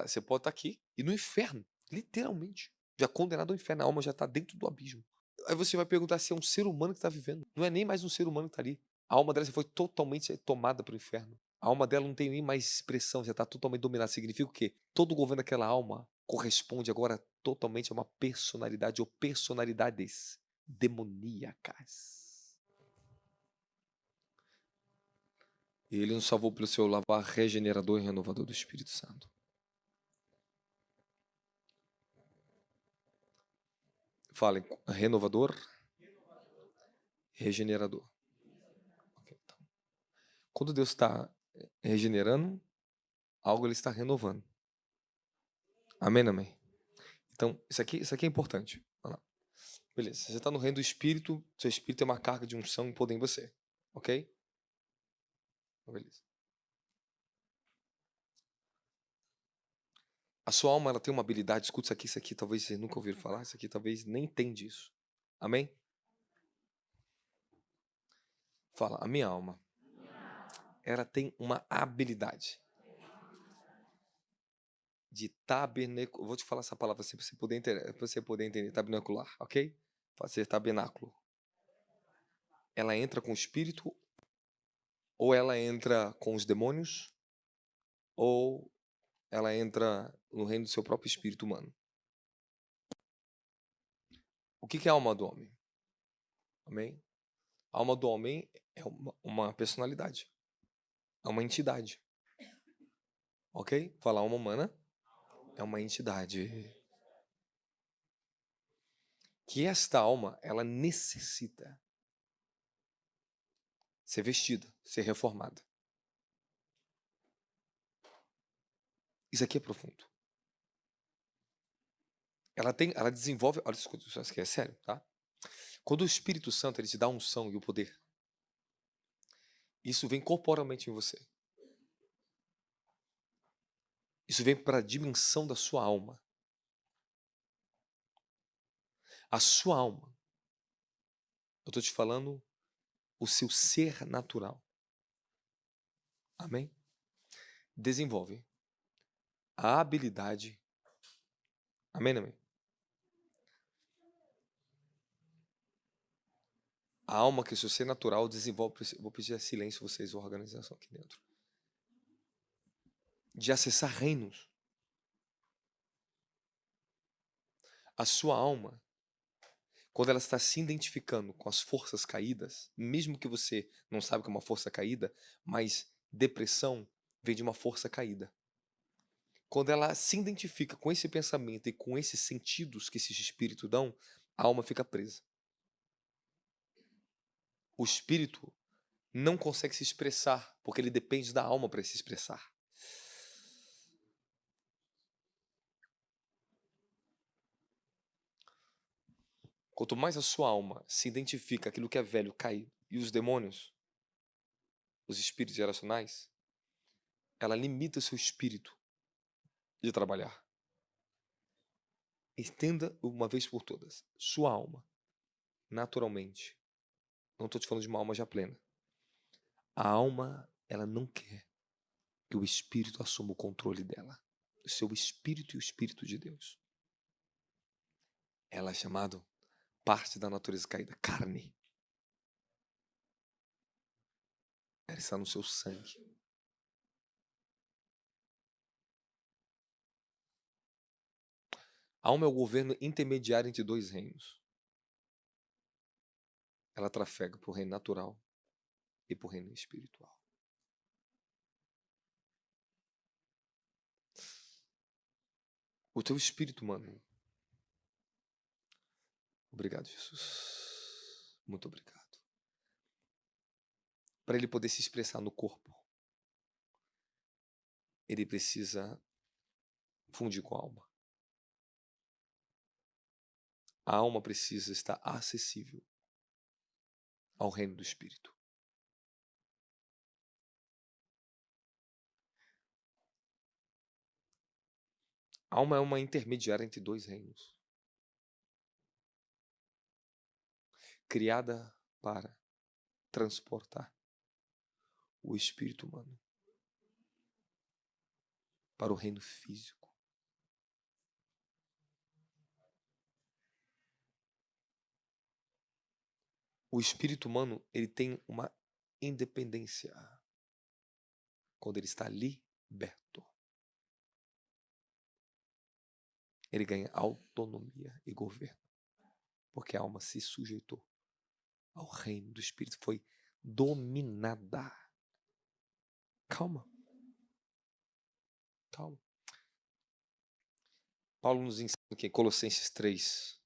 Você pode estar aqui e no inferno, literalmente, já condenado ao inferno, a alma já está dentro do abismo. Aí você vai perguntar se é um ser humano que está vivendo. Não é nem mais um ser humano que está ali. A alma dela já foi totalmente tomada pelo inferno. A alma dela não tem nem mais expressão, já está totalmente dominada. Significa o quê? Todo o governo daquela alma corresponde agora totalmente a uma personalidade ou personalidades demoníacas. E ele nos salvou pelo seu lavar regenerador e renovador do Espírito Santo. Falem, renovador, regenerador. Okay, então. Quando Deus está regenerando, algo ele está renovando. Amém, amém? Então, isso aqui é importante. Olha lá. Beleza, você está no reino do Espírito, seu Espírito tem uma carga de unção e poder em você. Ok? Beleza. A sua alma ela tem uma habilidade, escuta isso aqui talvez você nunca ouviram falar, isso aqui talvez nem entende isso. Amém? Fala, a minha alma, ela tem uma habilidade de tabernáculo. Vou te falar essa palavra assim para você poder entender. Tabernacular, ok? Fazer tabernáculo. Ela entra com o espírito, ou ela entra com os demônios, ou ela entra no reino do seu próprio espírito humano. O que é a alma do homem? Amém? A alma do homem é uma personalidade, é uma entidade. Ok? Falar alma humana é uma entidade. Que esta alma, ela necessita ser vestida, ser reformada. Isso aqui é profundo. Ela desenvolve, olha, escuta, isso aqui é sério, tá? Quando o Espírito Santo ele te dá a unção e o poder, isso vem corporalmente em você. Isso vem para a dimensão da sua alma. A sua alma, eu estou te falando, o seu ser natural. Amém? Desenvolve a habilidade. Amém, amém? A alma que o seu ser natural desenvolve. Vou pedir silêncio vocês, a organização aqui dentro. De acessar reinos. A sua alma, quando ela está se identificando com as forças caídas, mesmo que você não sabe que é uma força caída, mas depressão vem de uma força caída. Quando ela se identifica com esse pensamento e com esses sentidos que esses espíritos dão, a alma fica presa. O espírito não consegue se expressar, porque ele depende da alma para se expressar. Quanto mais a sua alma se identifica aquilo que é velho, caído, e os demônios, os espíritos geracionais, ela limita o seu espírito de trabalhar. Entenda uma vez por todas, sua alma, naturalmente, não estou te falando de uma alma já plena, a alma, ela não quer que o espírito assuma o controle dela. O seu espírito e o espírito de Deus. Ela é chamada parte da natureza caída, carne. Ela está no seu sangue. A alma é o governo intermediário entre dois reinos. Ela trafega para o reino natural e para o reino espiritual. O teu espírito, mano. Obrigado, Jesus. Muito obrigado. Para ele poder se expressar no corpo, ele precisa fundir com a alma. A alma precisa estar acessível ao reino do espírito. A alma é uma intermediária entre dois reinos. Criada para transportar o espírito humano. para o reino físico. O espírito humano, ele tem uma independência quando ele está liberto. Ele ganha autonomia e governo, porque a alma se sujeitou ao reino do espírito, foi dominada. Calma. Calma. Paulo nos ensina aqui em Colossenses 3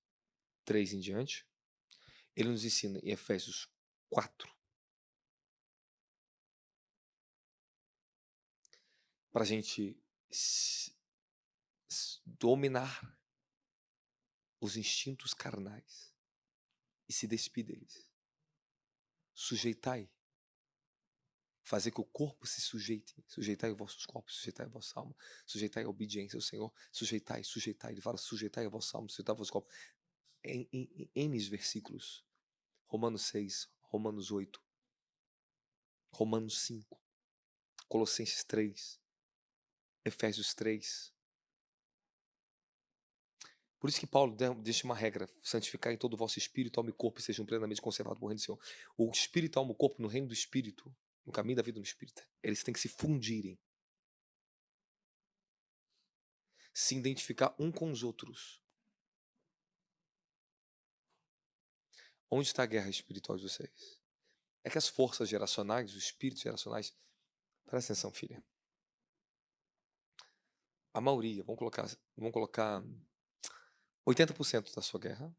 em diante. Ele nos ensina em Efésios 4 para a gente dominar os instintos carnais e se despir deles. Sujeitai. Fazer que o corpo se sujeite. Sujeitai os vossos corpos, sujeitai a vossa alma. Sujeitai a obediência ao Senhor. Sujeitai. Ele fala, sujeitai a vossa alma, sujeitai a vossos corpos. Em N versículos. Romanos 6, Romanos 8, Romanos 5, Colossenses 3, Efésios 3. Por isso que Paulo deixa uma regra: santificar em todo o vosso espírito, alma e corpo sejam plenamente conservados por reino do Senhor. O espírito, alma e o corpo no reino do espírito, no caminho da vida no espírito, eles têm que se fundirem, se identificar um com os outros. Onde está a guerra espiritual de vocês? É que as forças geracionais, os espíritos geracionais, presta atenção, filha. A maioria, vamos colocar 80% da sua guerra.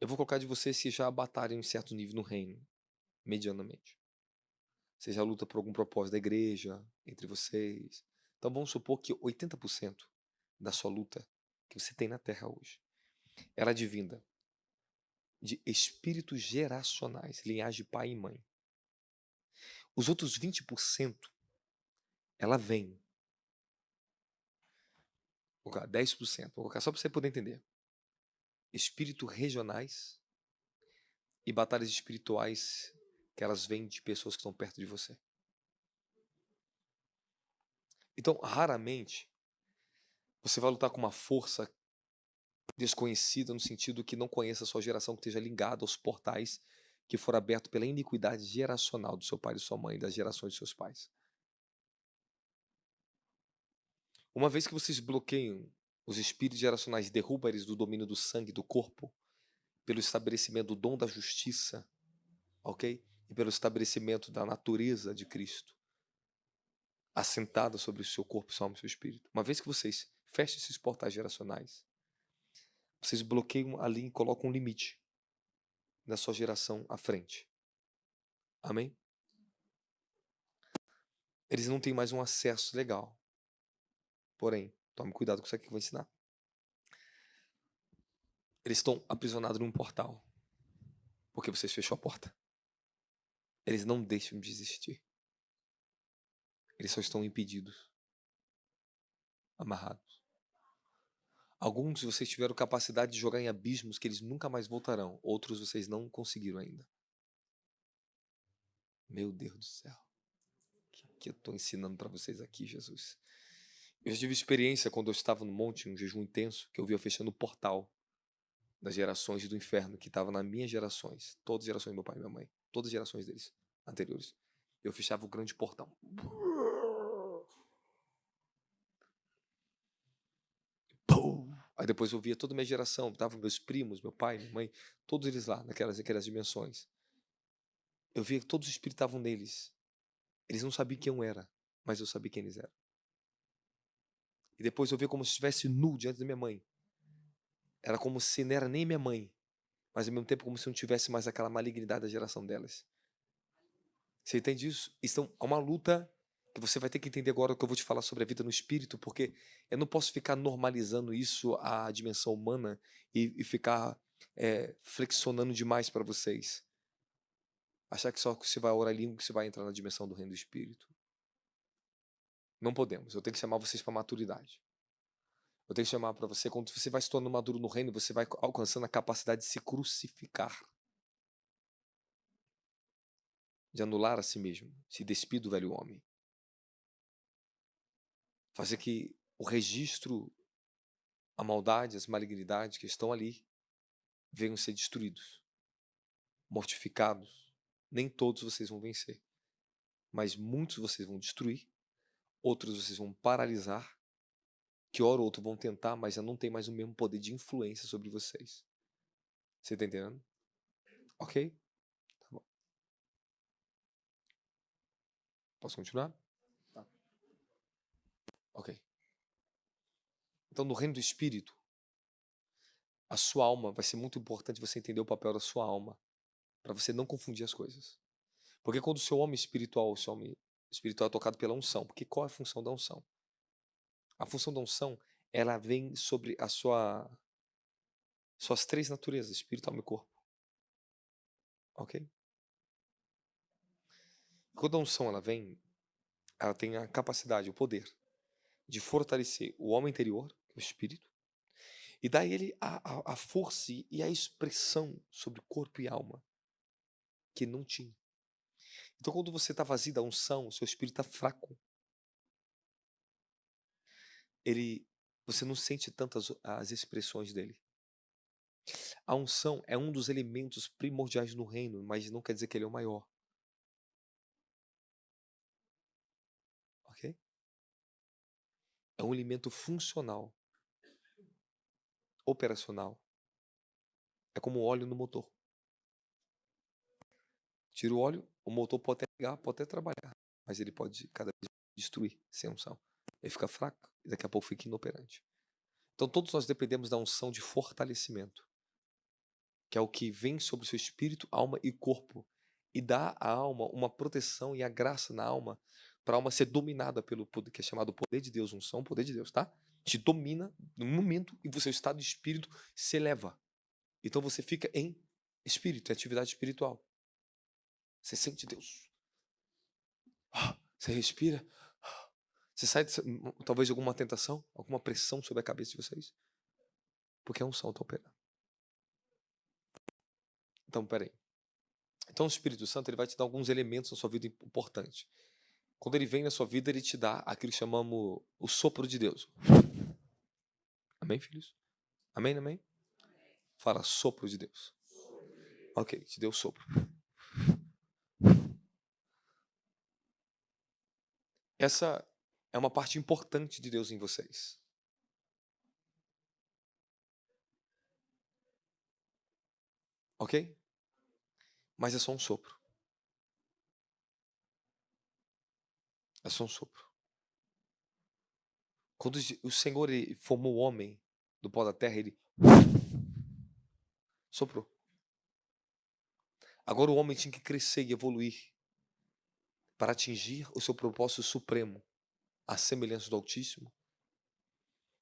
Eu vou colocar de vocês que já batalham em certo nível no reino, medianamente. Você já luta por algum propósito da igreja, entre vocês. Então vamos supor que 80% da sua luta que você tem na Terra hoje, ela é advinda de espíritos geracionais, linhagem de pai e mãe. Os outros 20%, ela vem. Vou colocar 10%, vou colocar só para você poder entender. Espíritos regionais e batalhas espirituais que elas vêm de pessoas que estão perto de você. Então, raramente, você vai lutar com uma força desconhecida no sentido que não conheça a sua geração, que esteja ligada aos portais que foram abertos pela iniquidade geracional do seu pai e de sua mãe, das gerações de seus pais. Uma vez que vocês bloqueiam os espíritos geracionais, derrubam eles do domínio do sangue do corpo, pelo estabelecimento do dom da justiça, ok? E pelo estabelecimento da natureza de Cristo, assentada sobre o seu corpo, sua alma e seu espírito. Uma vez que vocês fecham esses portais geracionais, vocês bloqueiam ali e colocam um limite da sua geração à frente. Amém? Eles não têm mais um acesso legal. Porém, tome cuidado com isso aqui que eu vou ensinar. Eles estão aprisionados num portal, porque vocês fechou a porta. Eles não deixam de existir. Eles só estão impedidos, amarrados. Alguns de vocês tiveram capacidade de jogar em abismos que eles nunca mais voltarão. Outros vocês não conseguiram ainda. Meu Deus do céu. O que eu estou ensinando para vocês aqui, Jesus? Eu já tive experiência quando eu estava no monte, um jejum intenso, que eu via fechando o portal das gerações do inferno, que estava nas minhas gerações. Todas as gerações do meu pai e minha mãe. Todas as gerações deles, anteriores. Eu fechava o grande portão. Aí depois eu via toda a minha geração, estavam meus primos, meu pai, minha mãe, todos eles lá, naquelas dimensões. Eu via que todos os espíritos estavam neles. Eles não sabiam quem eu era, mas eu sabia quem eles eram. E depois eu via como se estivesse nu diante da minha mãe. Era como se não era nem minha mãe, mas ao mesmo tempo como se não tivesse mais aquela malignidade da geração delas. Você entende isso? Então, há uma luta que você vai ter que entender agora o que eu vou te falar sobre a vida no espírito, porque eu não posso ficar normalizando isso à dimensão humana e ficar flexionando demais para vocês. Achar que só que você vai orar em língua que você vai entrar na dimensão do reino do espírito. Não podemos. Eu tenho que chamar vocês para maturidade. Eu tenho que chamar para você, quando você vai se tornando maduro no reino, você vai alcançando a capacidade de se crucificar. De anular a si mesmo. Se despir do velho homem. fazer que o registro, a maldade, as malignidades que estão ali venham ser destruídos, mortificados. Nem todos vocês vão vencer, mas muitos vocês vão destruir, outros vocês vão paralisar, que hora ou outra vão tentar, mas já não tem mais o mesmo poder de influência sobre vocês. Você tá entendendo? Ok? Tá bom. Posso continuar? Tá. Ok. Então, no reino do Espírito, a sua alma, vai ser muito importante você entender o papel da sua alma, para você não confundir as coisas. Porque quando o seu homem espiritual é tocado pela unção, porque qual é a função da unção? A função da unção, ela vem sobre suas três naturezas, espírito, alma e corpo. Ok? Quando a unção ela vem, ela tem a capacidade, o poder de fortalecer o homem interior, o espírito, e dar a ele a força e a expressão sobre corpo e alma que não tinha. Então, quando você está vazio da unção, o seu espírito está fraco. Você não sente tantas as expressões dele. A unção é um dos elementos primordiais no reino, mas não quer dizer que ele é o maior. Ok? É um elemento funcional, operacional. É como o óleo no motor. Tira o óleo, o motor pode até ligar, pode até trabalhar, mas ele pode cada vez destruir sem unção. Ele fica fraco e daqui a pouco fica inoperante. Então todos nós dependemos da unção de fortalecimento, que é o que vem sobre o seu espírito, alma e corpo, e dá à alma uma proteção e a graça na alma, para a alma ser dominada pelo poder, que é chamado poder de Deus, unção, poder de Deus, tá? Te domina no momento e o seu estado de espírito se eleva. Então você fica em espírito, em atividade espiritual. Você sente Deus. Você respira. Você sai, talvez, de alguma tentação, alguma pressão sobre a cabeça de vocês. Porque a unção está operando. Então, peraí. Então, o Espírito Santo ele vai te dar alguns elementos na sua vida importantes. Quando ele vem na sua vida, ele te dá aquilo que chamamos o sopro de Deus. Amém, filhos? Amém, amém? Fala, sopro de Deus. Ok, te deu o sopro. Essa é uma parte importante de Deus em vocês. Ok? Mas é só um sopro. É só um sopro. Quando o Senhor ele formou o homem do pó da terra, ele soprou. Agora o homem tinha que crescer e evoluir para atingir o seu propósito supremo, a semelhança do Altíssimo,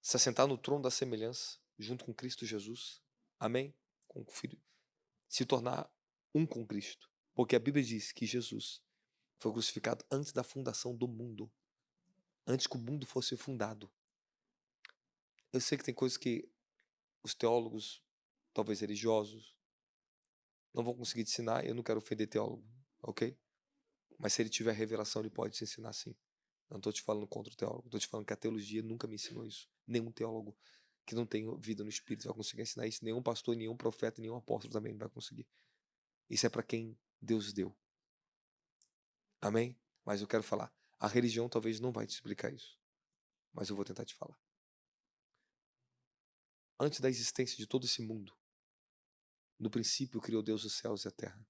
se assentar no trono da semelhança, junto com Cristo Jesus. Amém? Com o Filho. Se tornar um com Cristo. Porque a Bíblia diz que Jesus foi crucificado antes da fundação do mundo. Antes que o mundo fosse fundado. Eu sei que tem coisas que os teólogos, talvez religiosos, não vão conseguir te ensinar. Eu não quero ofender teólogo, ok? Mas se ele tiver revelação, ele pode te ensinar sim. Não estou te falando contra o teólogo. Estou te falando que a teologia nunca me ensinou isso. Nenhum teólogo que não tem vida no Espírito vai conseguir ensinar isso. Nenhum pastor, nenhum profeta, nenhum apóstolo também vai conseguir. Isso é para quem Deus deu. Amém? Mas eu quero falar. A religião talvez não vai te explicar isso. Mas eu vou tentar te falar. Antes da existência de todo esse mundo, no princípio criou Deus os céus e a terra.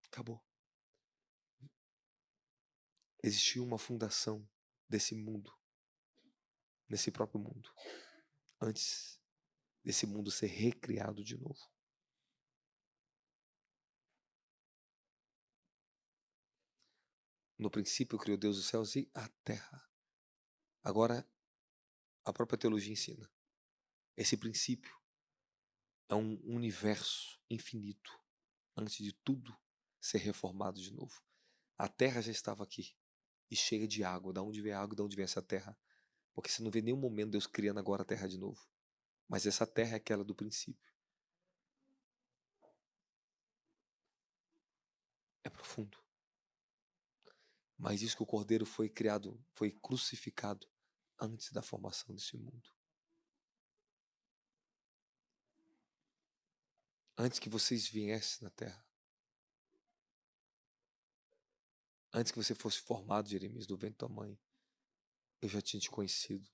Acabou. Existiu uma fundação desse mundo, nesse próprio mundo, antes desse mundo ser recriado de novo. No princípio criou Deus os céus e a terra. Agora, a própria teologia ensina. Esse princípio é um universo infinito, antes de tudo ser reformado de novo. A terra já estava aqui e cheia de água. Da onde vem a água, da onde vem essa terra? Porque você não vê nenhum momento Deus criando agora a terra de novo. Mas essa terra é aquela do princípio. É profundo. Mas diz que o Cordeiro foi criado, foi crucificado antes da formação desse mundo. Antes que vocês viessem na terra. Antes que você fosse formado, Jeremias, do ventre da tua mãe, eu já tinha te conhecido.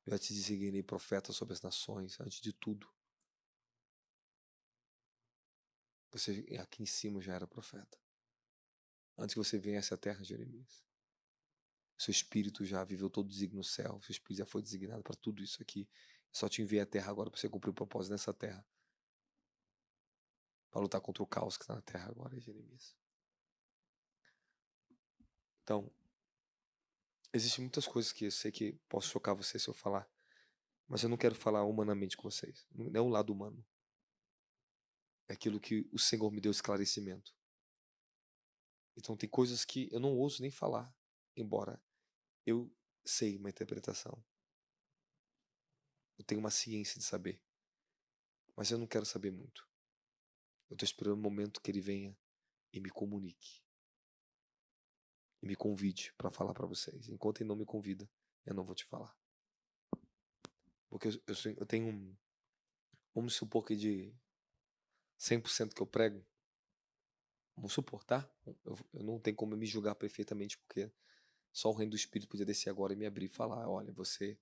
Eu já te designei profeta sobre as nações, antes de tudo. Você aqui em cima já era profeta. Antes que você viesse à terra, Jeremias. Seu espírito já viveu todo o desígnio no céu. Seu espírito já foi designado para tudo isso aqui. Eu só te enviei à terra agora para você cumprir o propósito nessa terra. Para lutar contra o caos que está na terra agora, Jeremias. Então, existem muitas coisas que eu sei que posso chocar você se eu falar. Mas eu não quero falar humanamente com vocês. Não é o lado humano. É aquilo que o Senhor me deu esclarecimento. Então tem coisas que eu não ouso nem falar, embora eu sei uma interpretação. Eu tenho uma ciência de saber. Mas eu não quero saber muito. Eu estou esperando o momento que ele venha e me comunique. E me convide para falar para vocês. Enquanto ele não me convida, eu não vou te falar. Porque eu tenho vamos supor que de 100% que eu prego, vamos supor, tá? Eu não tenho como me julgar perfeitamente, porque só o reino do Espírito podia descer agora e me abrir e falar, olha, você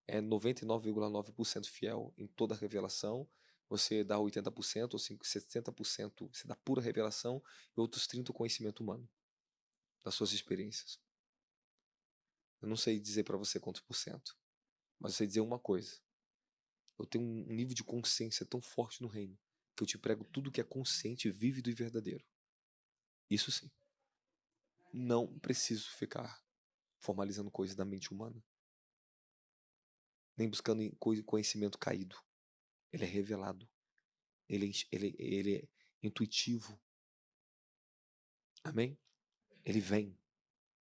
é 99,9% fiel em toda a revelação, você dá 80% ou 70%, você dá pura revelação e outros 30% conhecimento humano, das suas experiências. Eu não sei dizer para você quantos por cento, mas eu sei dizer uma coisa. Eu tenho um nível de consciência tão forte no reino, que eu te prego tudo que é consciente, vívido e verdadeiro. Isso sim. Não preciso ficar formalizando coisas da mente humana, nem buscando conhecimento caído. Ele é revelado. Ele é intuitivo. Amém? Ele vem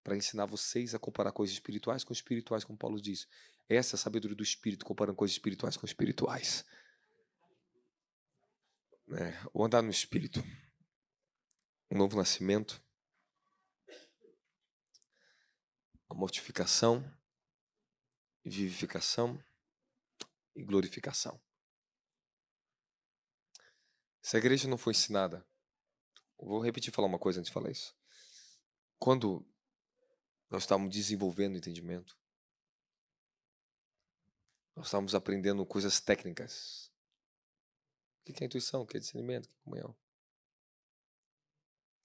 para ensinar vocês a comparar coisas espirituais com espirituais, como Paulo diz. Essa é a sabedoria do Espírito, comparando coisas espirituais com espirituais. O andar no Espírito. Um novo nascimento. A mortificação. Vivificação. E glorificação. Se a igreja não foi ensinada, eu vou repetir e falar uma coisa antes de falar isso. Quando nós estávamos desenvolvendo o entendimento, nós estávamos aprendendo coisas técnicas. O que é intuição? O que é discernimento? O que é comunhão? O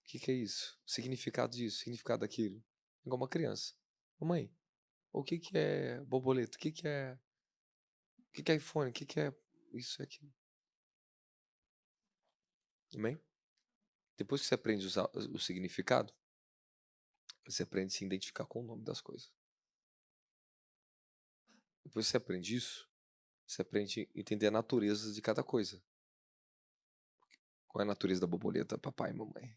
que é isso? O significado disso, o significado daquilo. Igual uma criança. Mamãe, o que é borboleta? O que é iPhone? O que é isso e aquilo? Amém? Depois que você aprende a usar o significado, você aprende a se identificar com o nome das coisas. Depois que você aprende isso, você aprende a entender a natureza de cada coisa. Qual é a natureza da borboleta, papai e mamãe?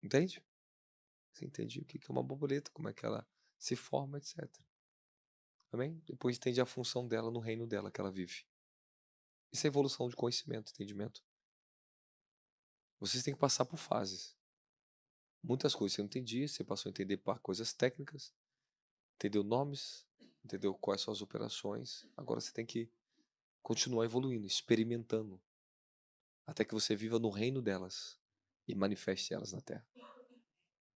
Entende? Você entende o que é uma borboleta, como é que ela se forma, etc. Amém? Depois entende a função dela no reino dela que ela vive. Isso é evolução de conhecimento, entendimento. Vocês têm que passar por fases. Muitas coisas você não entendia, você passou a entender coisas técnicas, entendeu nomes, entendeu quais são as operações. Agora você tem que continuar evoluindo, experimentando, até que você viva no reino delas e manifeste elas na terra.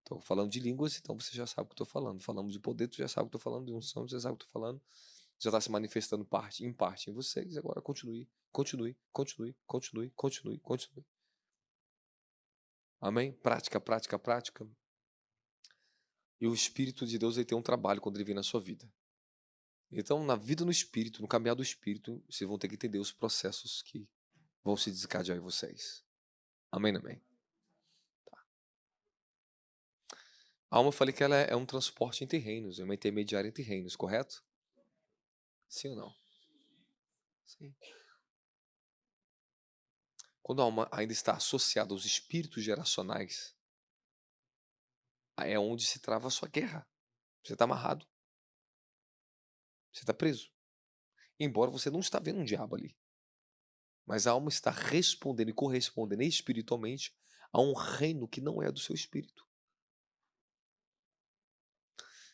Estou falando de línguas, então você já sabe o que estou falando. Falamos de poder, tu já sabe o que estou falando. De unção, você sabe o que estou falando. Já está se manifestando em parte em vocês. Agora continue, continue, continue, continue, continue, continue. Amém? Prática, prática, prática. E o Espírito de Deus vai ter um trabalho quando ele vem na sua vida. Então, na vida no Espírito, no caminhar do Espírito, vocês vão ter que entender os processos que vão se desencadear em vocês. Amém, amém. Tá. A alma, eu falei que ela é um transporte entre reinos, é uma intermediária entre reinos, correto? Sim ou não? Sim. Quando a alma ainda está associada aos espíritos geracionais, é onde se trava a sua guerra. Você está amarrado. Você está preso. Embora você não está vendo um diabo ali. Mas a alma está respondendo e correspondendo espiritualmente a um reino que não é do seu espírito.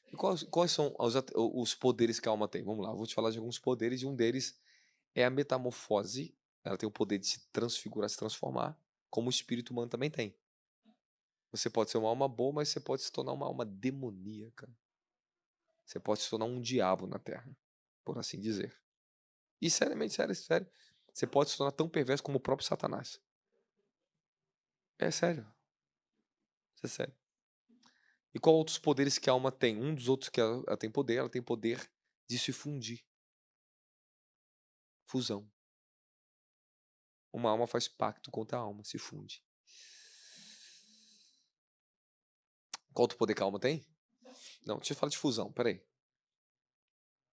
E quais são os poderes que a alma tem? Vamos lá, eu vou te falar de alguns poderes, e um deles é a metamorfose. Ela tem o poder de se transfigurar, se transformar, como o espírito humano também tem. Você pode ser uma alma boa, mas você pode se tornar uma alma demoníaca. Você pode se tornar um diabo na Terra, por assim dizer. E seriamente, sério, sério, você pode se tornar tão perverso como o próprio Satanás. É sério. Isso é sério. E qual outros poderes que a alma tem? Um dos outros que ela tem poder de se fundir. Fusão. Uma alma faz pacto contra a alma, se funde. Qual outro poder que a alma tem? Não, deixa eu falar de fusão, peraí.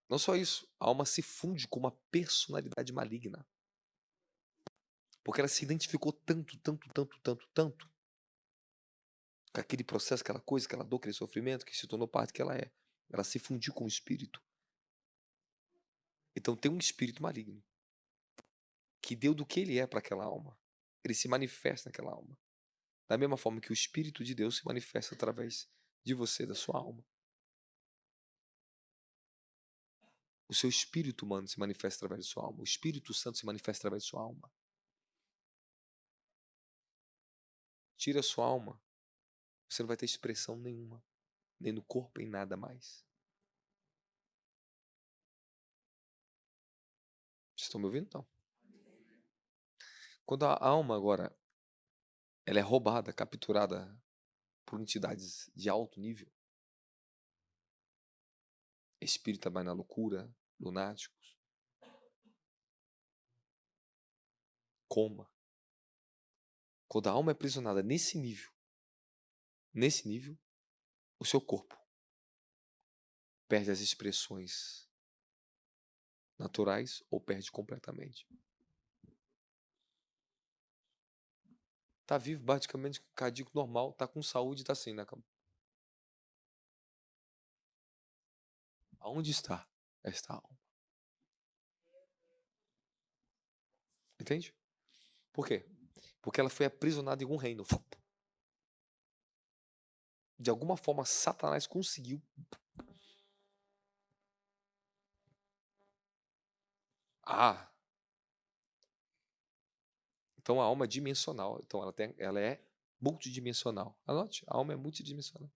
Não só isso, a alma se funde com uma personalidade maligna. Porque ela se identificou tanto, tanto, tanto, tanto, tanto com aquele processo, aquela coisa, aquela dor, aquele sofrimento, que se tornou parte que ela é. Ela se fundiu com o espírito. Então tem um espírito maligno que deu do que ele é para aquela alma. Ele se manifesta naquela alma. Da mesma forma que o Espírito de Deus se manifesta através de você, da sua alma. O seu espírito humano se manifesta através de sua alma. O Espírito Santo se manifesta através de sua alma. Tira a sua alma, você não vai ter expressão nenhuma. Nem no corpo, em nada mais. Vocês estão me ouvindo? Não. Quando a alma agora ela é roubada, capturada por entidades de alto nível, espírita vai na loucura, lunáticos, coma. Quando a alma é aprisionada nesse nível, o seu corpo perde as expressões naturais ou perde completamente. Tá vivo, basicamente, com cardíaco normal, tá com saúde, tá assim na cama. Aonde está esta alma? Entende? Por quê? Porque ela foi aprisionada em algum reino. De alguma forma, Satanás conseguiu. Ah! Então a alma é dimensional. Então ela é multidimensional. Anote, a alma é multidimensional.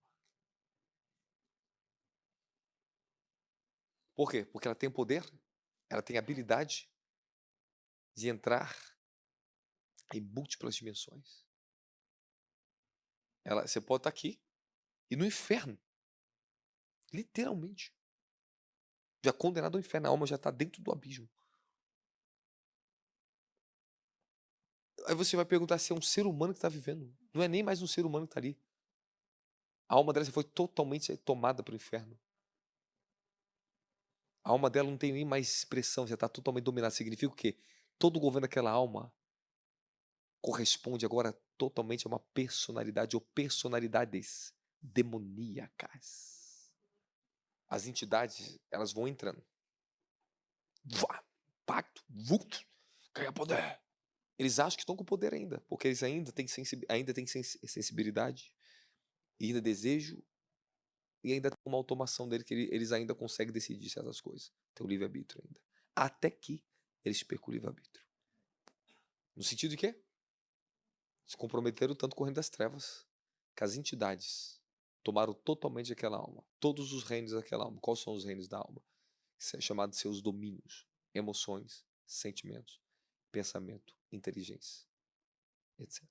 Por quê? Porque ela tem poder, ela tem habilidade de entrar em múltiplas dimensões. Você pode estar aqui e no inferno. Literalmente. Já condenado ao inferno. A alma já está dentro do abismo. Aí você vai perguntar se é um ser humano que está vivendo. Não é nem mais um ser humano que está ali. A alma dela foi totalmente tomada pelo inferno. A alma dela não tem nem mais expressão, já está totalmente dominada. Significa o quê? Todo o governo daquela alma corresponde agora totalmente a uma personalidade ou personalidades demoníacas. As entidades, elas vão entrando. Vá, pacto, vulto, ganha poder. Eles acham que estão com poder ainda, porque eles ainda têm sensibilidade, e ainda desejo, e ainda tem uma automação dele que eles ainda conseguem decidir certas coisas. Tem o livre-arbítrio ainda. Até que eles percam o livre-arbítrio. No sentido de quê? Se comprometeram tanto com o reino das trevas, que as entidades tomaram totalmente aquela alma. Todos os reinos daquela alma. Quais são os reinos da alma? Isso é chamado de seus domínios, emoções, sentimentos, pensamento, inteligência, etc.